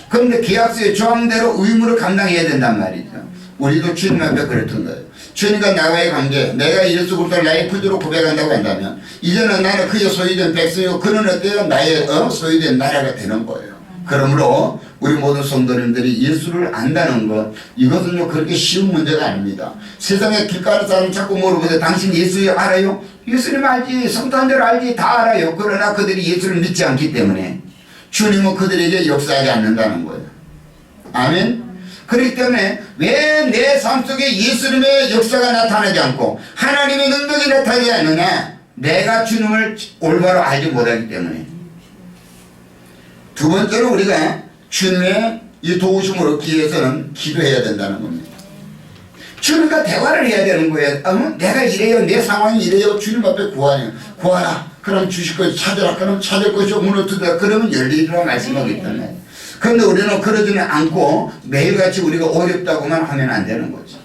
그런데 계약서의 조항대로 의무를 감당해야 된단 말이죠. 우리도 주님 앞에 그랬던 거예요. 주님과 나와의 관계, 내가 예수 그리스도를 나의 구주로 고백한다고 한다면 이제는 나는 그의 소유된 백성이고 그는 어때요? 나의 소유된 나라가 되는 거예요. 그러므로 우리 모든 성도님들이 예수를 안다는 것 이것은요 그렇게 쉬운 문제가 아닙니다. 세상에 길 가는 사람 자꾸 물어보는데 당신 예수 알아요? 예수님 알지, 성도한들 알지, 다 알아요. 그러나 그들이 예수를 믿지 않기 때문에 주님은 그들에게 역사하지 않는다는 거예요. 아멘. 그렇기 때문에 왜 내 삶 속에 예수님의 역사가 나타나지 않고 하나님의 능력이 나타나지 않느냐? 내가 주님을 올바로 알지 못하기 때문에. 두 번째로 우리가 주님의 이 도우심을 얻기 위해서는 기도해야 된다는 겁니다. 주님과 대화를 해야 되는 거예요. 내가 이래요. 내 상황이 이래요. 주님 앞에 구하라. 그럼 주실 것이 찾으라. 그럼 찾을 것이 문을 두드라. 그러면 열리리라 말씀하고 있단 말이에요. 그런데 우리는 그러지는 않고 매일같이 우리가 어렵다고만 하면 안 되는 거죠.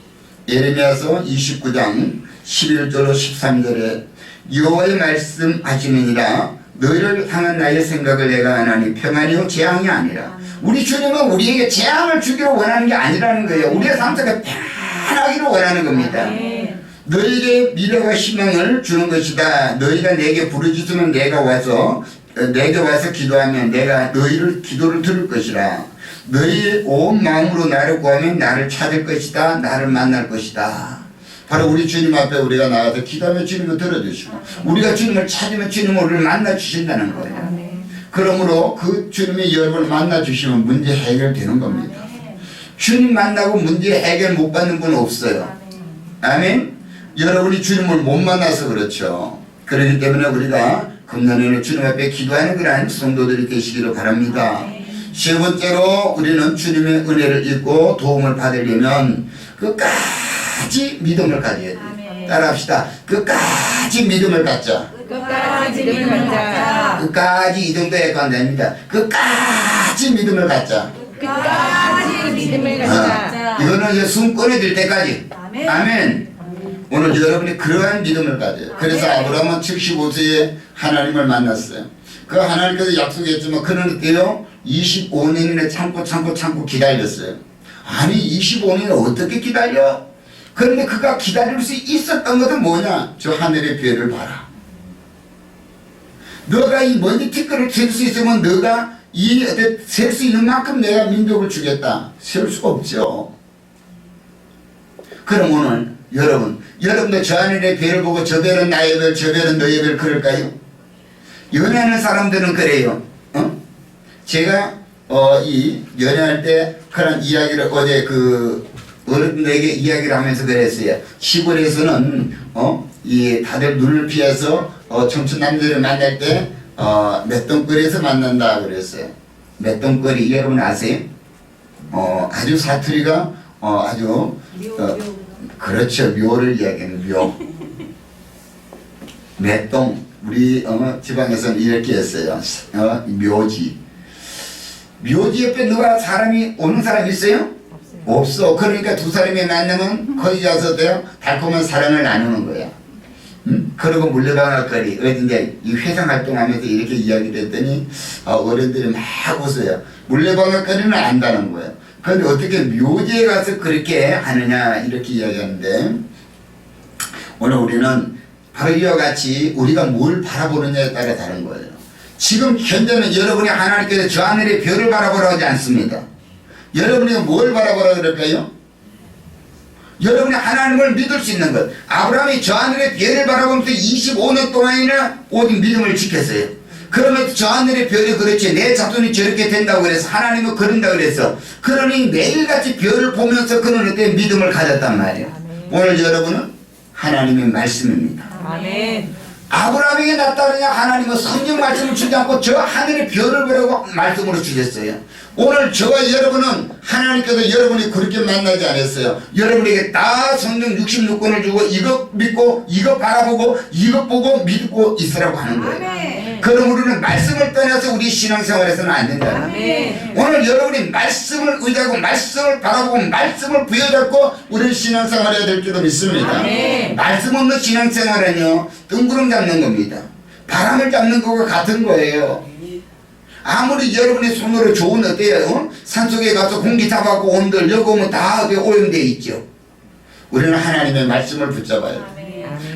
예레미야서 29장 11절로 13절에 여호와의 말씀하시느니라 너희를 향한 나의 생각을 내가 하나니 평안이요 재앙이 아니라. 우리 주님은 우리에게 재앙을 주기를 원하는 게 아니라는 거예요. 우리의 삶 속에 편하기를 원하는 겁니다. 너희에게 미래와 희망을 주는 것이다. 너희가 내게 부르짖으면 내게 와서 기도하면 내가 너희를 기도를 들을 것이라. 너희 온 마음으로 나를 구하면 나를 찾을 것이다. 나를 만날 것이다. 바로 우리 주님 앞에 우리가 나가서 기도하면 주님을 들어주시고 우리가 주님을 찾으면 주님은 우리를 만나주신다는 거예요. 그러므로 그 주님이 여러분을 만나주시면 문제 해결되는 겁니다. 주님 만나고 문제 해결 못 받는 분은 없어요. 아멘. 여러분이 주님을 못 만나서 그렇죠. 그렇기 때문에 우리가 금년에는 주님 앞에 기도하는 그러한 성도들이 되시기를 바랍니다. 세 번째로 우리는 주님의 은혜를 입고 도움을 받으려면 끝까지 믿음을 가져야 돼요. 따라합시다. 끝까지 믿음을 갖자.
끝까지 믿음을 갖자.
끝까지 이 정도 해도 안 됩니다. 끝까지 믿음을 갖자.
끝까지 믿음을 가지라.
이거는 이제 숨 꺼내질 때까지.
아멘.
아멘. 오늘 여러분이 그러한 믿음을 가져요. 그래서 아브라함은 75세에 하나님을 만났어요. 그 하나님께서 약속했지만 그는 어때요? 25년이나 참고 기다렸어요. 아니 25년을 어떻게 기다려? 그런데 그가 기다릴 수 있었던 것은 뭐냐? 저 하늘의 별을 봐라. 너가 이 먼지 티끌을 셀 수 있으면 너가 셀 수 있는 만큼 내가 민족을 주겠다. 셀 수가 없죠. 그럼 오늘 여러분도 저 하늘의 별을 보고 저 별은 나의 별, 저 별은 너의 별 그럴까요? 연애하는 사람들은 그래요. 제가 이 연애할 때 그런 이야기를 어제 그 어른들에게 이야기를 하면서 그랬어요. 시골에서는 이 다들 눈을 피해서 청춘 남자를 만날 때 맷동거리에서 만난다 그랬어요. 맷동거리 여러분 아세요? 아주 사투리가 아주 그렇죠. 묘를 이야기하는 묘. 맷동 우리 지방에서는 이렇게 했어요. 묘지. 묘지 옆에 누가 사람이 오는 사람 있어요? 없어. 그러니까 두 사람이 만나면 거기 가서 달콤한 사랑을 나누는 거야. 그리고 물레방앗거리 이제 이 회상 활동하면서 이렇게 이야기를 했더니 어른들이 막 웃어요. 물레방앗거리는 안다는 거예요. 그런데 어떻게 묘지에 가서 그렇게 하느냐 이렇게 이야기하는데 오늘 우리는 바로 이와 같이 우리가 뭘 바라보느냐에 따라 다른 거예요. 지금 현재는 여러분이 하나님께서 저 하늘의 별을 바라보라고 하지 않습니다. 여러분이 뭘 바라보라 그럴까요? 여러분이 하나님을 믿을 수 있는 것. 아브라함이 저 하늘의 별을 바라보면서 25년 동안이나 오직 믿음을 지켰어요. 그러면서 저 하늘의 별이 그렇지 내 자손이 저렇게 된다고 그래서 하나님은 그런다고 그래서 그러니 매일같이 별을 보면서 그는 그때 믿음을 가졌단 말이에요. 오늘 여러분은 하나님의 말씀입니다.
아멘.
아브라함에게 낫다 그러냐? 하나님은 성경 말씀을 주지 않고 저 하늘의 별을 보라고 말씀으로 주셨어요. 오늘 저와 여러분은 하나님께서 여러분이 그렇게 만나지 않았어요. 여러분에게 다 성경 66권을 주고 이것 믿고 이것 바라보고 이것 보고 믿고 있으라고 하는 거예요.
아멘.
그럼 우리는 말씀을 떠나서 우리 신앙생활에서는 안 된다.
아멘.
오늘 여러분이 말씀을 의지하고 말씀을 바라보고 말씀을 부여잡고 우리는 신앙생활해야 될 줄로 믿습니다.
아멘.
말씀 없는 신앙생활은요 뜬구름 잡는 겁니다. 바람을 잡는 것과 같은 거예요. 아무리 여러분의 손으로 좋은 어때요? 산속에 가서 공기 잡아갖고 온들 여기 오면 다 오염되어 있죠. 우리는 하나님의 말씀을 붙잡아요.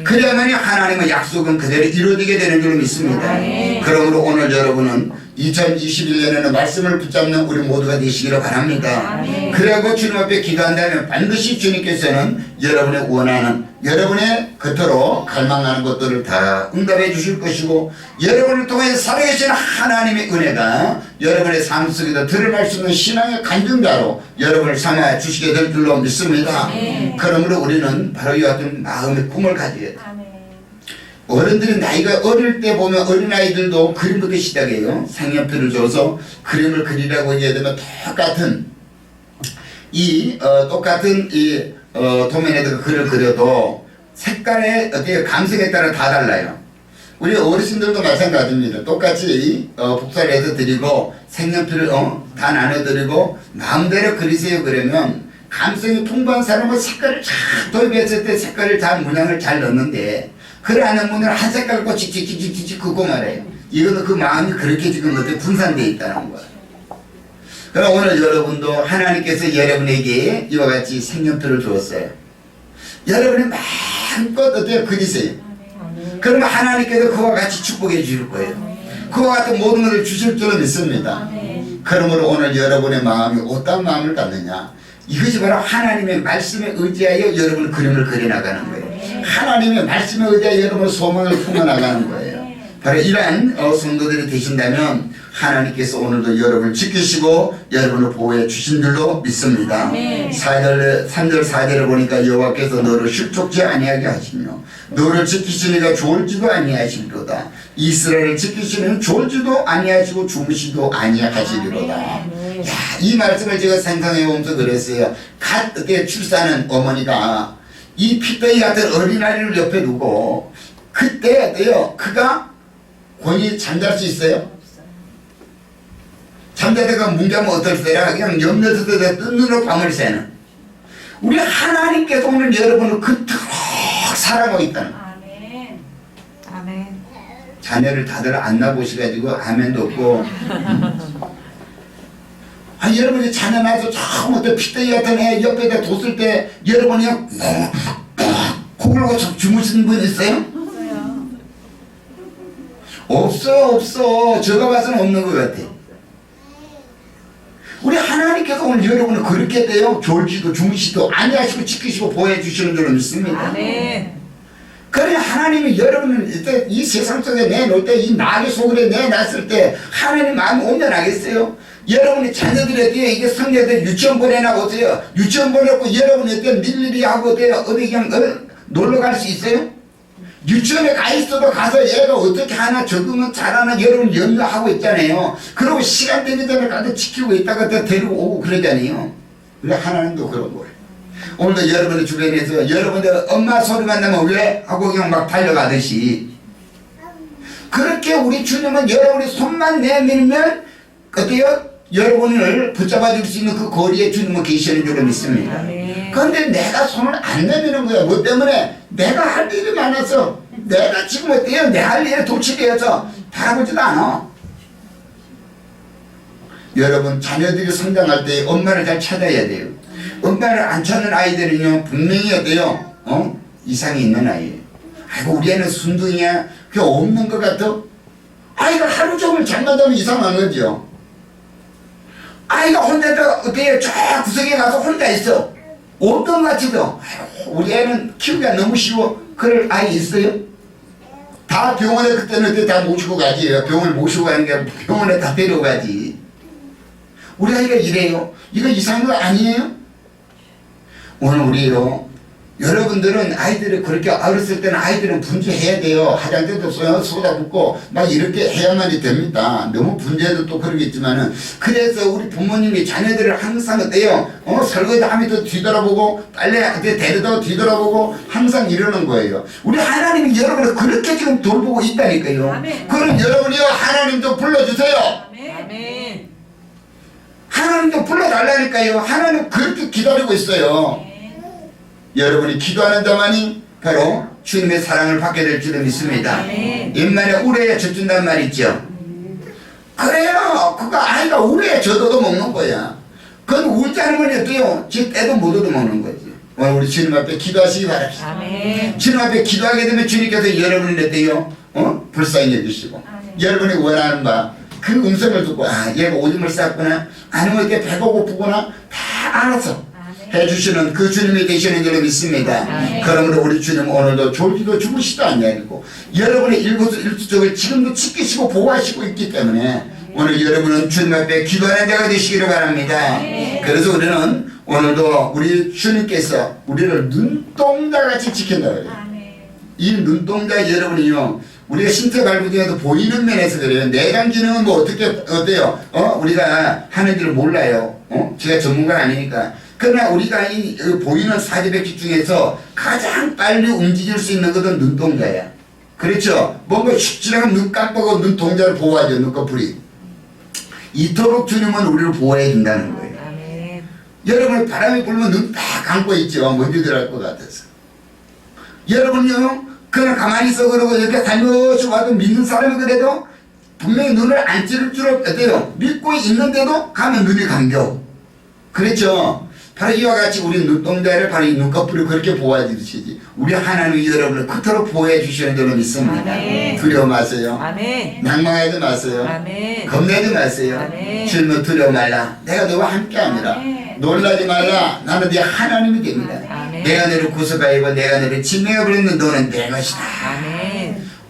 그래야만이 하나님의 약속은 그대로 이루어지게 되는 줄 믿습니다.
아멘.
그러므로 오늘 여러분은 2021년에는 말씀을 붙잡는 우리 모두가 되시기를 바랍니다.
아멘.
그리고 주님 앞에 기도한다면 반드시 주님께서는 여러분의 원하는 여러분의 겉으로 갈망하는 것들을 다 응답해 주실 것이고 여러분을 통해 살아계신 하나님의 은혜가 여러분의 삶 속에서 드러날 수 있는 신앙의 간증자로 여러분을 삼아 주시게 될 줄로 믿습니다.
아멘.
그러므로 우리는 바로 이 같은 마음의 꿈을 가져야 돼요.
아멘.
어른들이 나이가 어릴 때 보면 어린아이들도 그림부터 시작해요. 색연필을 줘서 그림을 그리라고 얘기해야 되면 똑같은 도면에다가 글을 그려도 색깔의 어떻게 감성에 따라 다 달라요. 우리 어르신들도 마찬가지입니다. 똑같이 복사를 해서 드리고 색연필을 다 나눠드리고 마음대로 그리세요 그러면 감성이 풍부한 사람은 색깔을 잘 도입했을 때 색깔을 잘 문양을 잘 넣는데 그래 않은 분들은 한 색깔 꼭 찍찍찍찍찍 긋고 말해요. 이거는 그 마음이 그렇게 지금 어떻게 분산되어 있다는 거예요. 그럼 오늘 여러분도 하나님께서 여러분에게 이와 같이 색연필을 주었어요. 여러분이 마음껏 어때요? 그리세요. 그러면 하나님께서 그와 같이 축복해 주실 거예요. 그와 같은 모든 것을 주실 줄은 믿습니다. 그러므로 오늘 여러분의 마음이 어떤 마음을 갖느냐? 이것이 바로 하나님의 말씀에 의지하여 여러분 그림을 그려나가는 거예요. 하나님의 말씀에 의지하여 여러분 소망을 품어나가는 거예요. 바로 이러한 성도들이 되신다면 하나님께서 오늘도 여러분을 지키시고 여러분을 보호해 주신 줄로 믿습니다. 3절 4절을 보니까 여호와께서 너를 실족지 아니하게 하시며 너를 지키시니가 졸지도 아니하시리로다. 이스라엘을 지키시는 졸지도 아니하시고 주무시도 아니하시리로다. 야, 이 말씀을 제가 생각해 보면서 그랬어요. 갓 그때 출산한 어머니가 이 핏덩이 같은 어린아이를 옆에 두고 그때 어때요? 그가 권히 잠잘 수 있어요? 잠자다가 뭉개면 어떨세라 그냥 염려서 뜬 눈으로 밤을 새는 우리 하나님께서 오늘 여러분을 그토록 사랑하고 있다는 거예요.
아멘.
아멘.
자녀를 다들 안 낳아보셔가지고 아멘도 없고 여러분이 자녀 낳아서 처음부터 피덩이 같은 애 옆에다 뒀을 때 여러분이 그냥 코 골고 주무시는 분 있어요? 없어. 제가 봐서는 없는 것 같아. 우리 하나님께서 오늘 여러분을 그렇게 돼요. 졸지도 주무시도 안니하시고 지키시고 보호해 주시는 줄로 믿습니다.
아멘.
그래 하나님이 여러분을 이때 이 세상 속에 내놓을 때 이 나귀 속에 내놨을 때 하나님 마음이 온전하겠어요? 여러분이 자녀들에 대해 이게 성녀들 유치원 보내나보세요. 유치원 보내고 여러분이 때 밀일이 하고 어디 그냥 놀러 갈 수 있어요? 유치원에 가 있어도 가서 얘가 어떻게 하나 적응은 잘하나 여러분 염려하고 있잖아요. 그리고 시간 되기 전에 가서 지키고 있다가 또 데리고 오고 그러잖아요. 그래 하나님도 그런 거예요. 오늘도 여러분의 주변에서 여러분들 엄마 소리만 나면 왜? 하고 그냥 막 달려가듯이 그렇게 우리 주님은 여러분이 손만 내밀면 어때요? 여러분을 붙잡아 줄 수 있는 그 거리에 주님은 계시는 줄로 믿습니다. 그런데 내가 손을 안 내미는 거야. 뭐 때문에? 내가 할 일이 많아서 내가 지금 어때요? 내 할 일에 도취되어서 바라보지도 않아. 여러분 자녀들이 성장할 때 엄마를 잘 찾아야 돼요. 엄마를 안 찾는 아이들은요 분명히 어때요? 이상이 있는 아이예요. 아이고 우리 애는 순둥이야. 그게 없는 것 같아? 아이가 하루 종일 잠만 자면 이상한 거죠. 아이가 혼자 어때요? 저 구석에 가서 혼자 있어. 없던 것 같지도. 아이고, 우리 애는 키우기가 너무 쉬워. 그럴 아이 있어요? 다 병원에 그때는 다 모시고 가지. 병원을 모시고 가는 게 아니라 병원에 다 데려가지. 우리 아이가 이래요. 이거 이상한 거 아니에요? 오늘 우리요. 여러분들은 아이들이 그렇게 어렸을 때는 아이들은 분주해야 돼요. 화장대도 쏟아붓고 막 이렇게 해야만이 됩니다. 너무 분주해도 또 그러겠지만은 그래서 우리 부모님이 자녀들을 항상 어때요? 설거지 하면서 뒤돌아보고 빨래 데려다 뒤돌아보고 항상 이러는 거예요. 우리 하나님이 여러분을 그렇게 지금 돌보고 있다니까요.
아멘.
그럼 여러분이요 하나님 좀 불러주세요.
아멘.
하나님 좀 불러달라니까요. 하나님 그렇게 기다리고 있어요. 여러분이 기도하는 자만이 바로 주님의 사랑을 받게 될 줄을 믿습니다. 옛말에 우레에 젖준단 말 있죠. 그래요. 그거 아이가 우레에 젖어도 먹는 거야. 그건 울지 않으면 어때요? 지 때도 못 얻어먹는 거지. 오늘 우리 주님 앞에 기도하시기 바랍니다.
아멘.
주님 앞에 기도하게 되면 주님께서 여러분을 어때요? 불쌍히 여기시고 여러분이 원하는 바 그 음성을 듣고 얘가 오줌을 쌌구나 아니면 이렇게 배가 고프구나 다 알아서 해주시는 그 주님이 되시는 줄로 믿습니다. 그러므로 우리 주님 오늘도 졸지도 주무시도 않냐고 여러분의 일거수일투족을 지금도 지키시고 보호하시고 있기 때문에 오늘 여러분은 주님 앞에 기도하는 자가 되시기를 바랍니다. 그래서 우리는 오늘도 우리 주님께서 우리를 눈동자같이 지킨다 그래요. 이 눈동자 여러분이요 우리가 신체 발부 중에도 보이는 면에서 그래요. 내장 기능은 뭐 어때요? 우리가 하는지를 몰라요. 제가 전문가가 아니니까. 그러나 우리가 이 보이는 사지백식 중에서 가장 빨리 움직일 수 있는 것은 눈동자야. 그렇죠? 뭔가 슉 지나가면 눈 깜빡하고 눈동자를 보호하죠. 눈꺼풀이. 이토록 주님은 우리를 보호해 준다는 거예요. 여러분 바람이 불면 눈 딱 감고 있죠. 먼지 들어갈 것 같아서. 여러분요 그냥 가만히 있어 그러고 이렇게 살며시 와도 믿는 사람이 그래도 분명히 눈을 안 찌를 줄 어때요? 믿고 있는데도 가면 눈이 감겨. 그렇죠? 바로 이와 같이 우리 눈동자를 바로 이 눈꺼풀을 그렇게 보호해 주시지. 우리 하나님이 여러분을 그토록 보호해 주시는 줄로 믿습니다. 두려워 마세요. 낭망하지 마세요. 겁내지 마세요. 주님은 두려워 말라. 내가 너와 함께합니다. 놀라지 말라. 나는 네 하나님이 됩니다. 내가 너를 구속하고 내가 너를 진명해버리는 너는 내 것이다.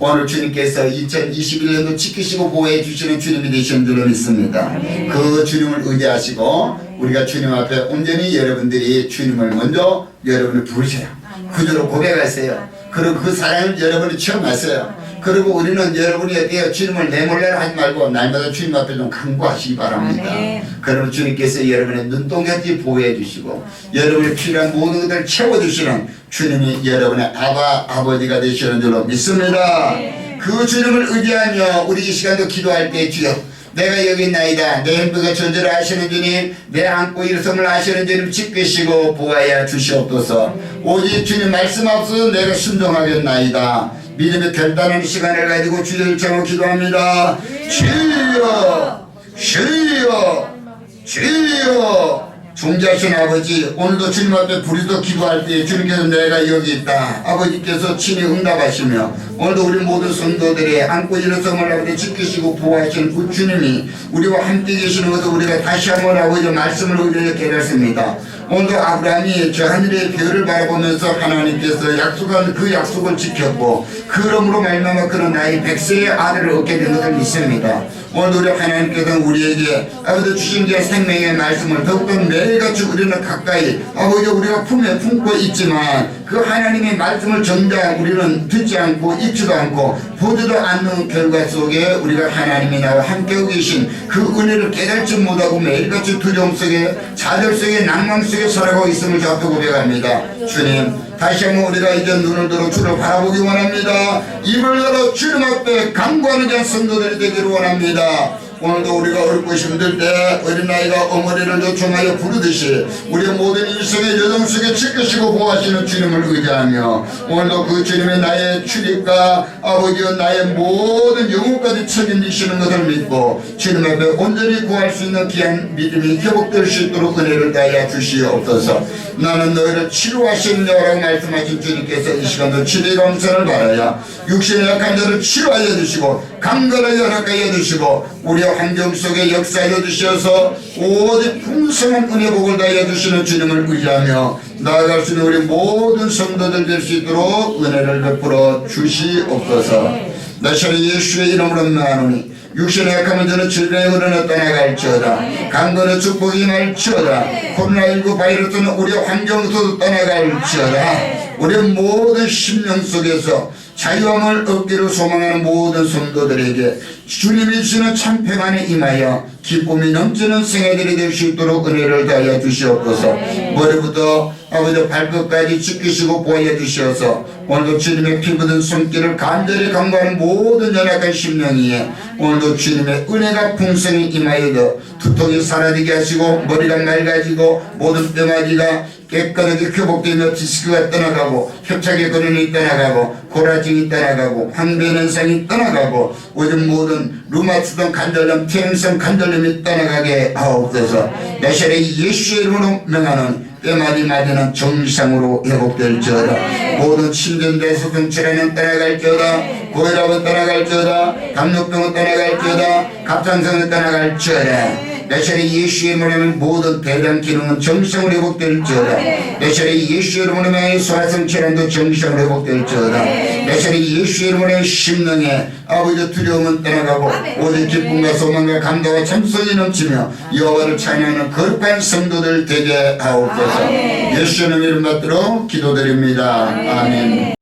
오늘 주님께서 2021년도 지키시고 보호해 주시는 주님이 되시는 줄로 믿습니다. 그 주님을 의지하시고 우리가 주님 앞에 온전히 여러분들이 주님을 먼저 여러분을 부르셔요. 그대로 고백하세요. 그리고 그 사랑을 여러분이 체험하세요. 그리고 우리는 여러분이 어때요? 주님을 내몰래라 하지 말고 날마다 주님 앞에 좀 간구하시기 바랍니다. 그러면 주님께서 여러분의 눈동자지 보호해 주시고 여러분의 필요한 모든 것들을 채워주시는 주님이 여러분의 아버지가 되시는 줄로 믿습니다. 그 주님을 의지하며 우리 이 시간도 기도할 때 주여 내가 여기 있나이다. 내 행복을 전제를 하시는 주님, 내 안고 일성을 하시는 주님 지키시고 보아야 주시옵소서. 오직 주님 말씀 없어 내가 순종하겠나이다. 믿음의 결단하는 시간을 가지고 주여 일창으로 기도합니다. 주여 주여 주여. 존귀하신 아버지, 오늘도 주님 앞에 부르짖어 기도할 때 주님께서 내가 여기 있다, 아버지께서 친히 응답하시며 오늘도 우리 모든 성도들의 안고 일어섬을 아버지 지키시고 보호하시는 그 주님이 우리와 함께 계시는 것을 우리가 다시 한번 아버지 말씀을 우리에게 깨닫습니다. 오늘도 아브라함이 저 하늘의 별을 바라보면서 하나님께서 약속한 그 약속을 지켰고 그러므로 말미암아 그런 나이 100세의 아들을 얻게 된 것을 믿습니다. 오늘도 우리 하나님께서는 우리에게 아버지 주신 게 생명의 말씀을 더욱더 매일같이 우리는 가까이 아버지 우리가 품에 품고 있지만 그 하나님의 말씀을 정작 우리는 듣지 않고 읽지도 않고 보지도 않는 결과 속에 우리가 하나님이 나와 함께하고 계신 그 은혜를 깨닫지 못하고 매일같이 두려움 속에 좌절 속에 낭망 속에 살아가고 있음을 저 앞에 고백합니다. 주님, 다시 한번 우리가 이제 눈을 들어 주를 바라보기 원합니다. 입을 열어 주님 앞에 간구하는 자 성도들이 되기를 원합니다. 오늘도 우리가 어렵고 힘들 때 어린아이가 어머니를 요청하여 부르듯이 우리의 모든 인생의 여정 속에 지키시고 보호하시는 주님을 의지하며 오늘도 그 주님의 나의 출입과 아버지여 나의 모든 영혼까지 책임지시는 것을 믿고 주님 앞에 온전히 구할 수 있는 귀한 믿음이 회복될 수 있도록 은혜를 다하여 주시옵소서. 나는 너희를 치료하시려고 말씀하신 주님께서 이 시간도 치료의 감사를 바라야 육신의 약한 자를 치료하여 주시고 강건하게 허락하여 주시고 우리의 환경 속에 역사하여 주셔서 오직 풍성한 은혜 복을 다하여 주시는 주님을 의지하며 나아갈 수 있는 우리 모든 성도들 될 수 있도록 은혜를 베풀어 주시옵소서. 나시는 예수의 이름으로 나누니 육신의 약함은 저는 질병의 흐름을 떠나갈지어다. 강건의 축복이 말지어다. 코로나19 바이러스는 우리의 환경에서도 떠나갈지어다. 우리의 모든 심령 속에서 자유함을 얻기를 소망하는 모든 성도들에게 주님이 주시는 참 평안에 임하여 기쁨이 넘치는 생애들이 될 수 있도록 은혜를 다하여 주시옵소서. 머리부터 아버지 발끝까지 지키시고 보호해 주시어서 오늘도 주님의 피 묻은 손길을 간절히 간구하는 모든 연약한 심령이에 오늘도 주님의 은혜가 풍성히 임하여 두통이 사라지게 하시고 머리가 맑아지고 모든 뼈마디가 깨끗하게 회복되며 디스크가 떠나가고 협착의 근원이 떠나가고 고라증이 떠나가고 황변현상이 떠나가고 요즘 모든 루마티즘 관절염 퇴행성 관절염이 떠나가게 하옵소서. 나시의 예수의 이름으로 명하는 뼈마디마디는 정상으로 회복될지어다. 모든 침전돼서 질환은 떠나갈지어다. 고혈압은 떠나갈지어다. 당뇨병은 떠나갈지어다. 갑상선은 떠나갈지어다. 나시의 예수의 이름으로 모든 대장 기능은 정상으로 회복될지어다. 나시의 예수의 이름으로 소화성 질환도 정상으로 회복될지어다. 나시의 예수의 이름으로 심령에 아버지 두려움은 떠나가고 오직 기쁨과 소망과 감사와 참선이 넘치며 여호와를 찬양하는 거룩한 성도들 되게 하옵소서. 예수의 이름 받들어 기도드립니다. 아멘.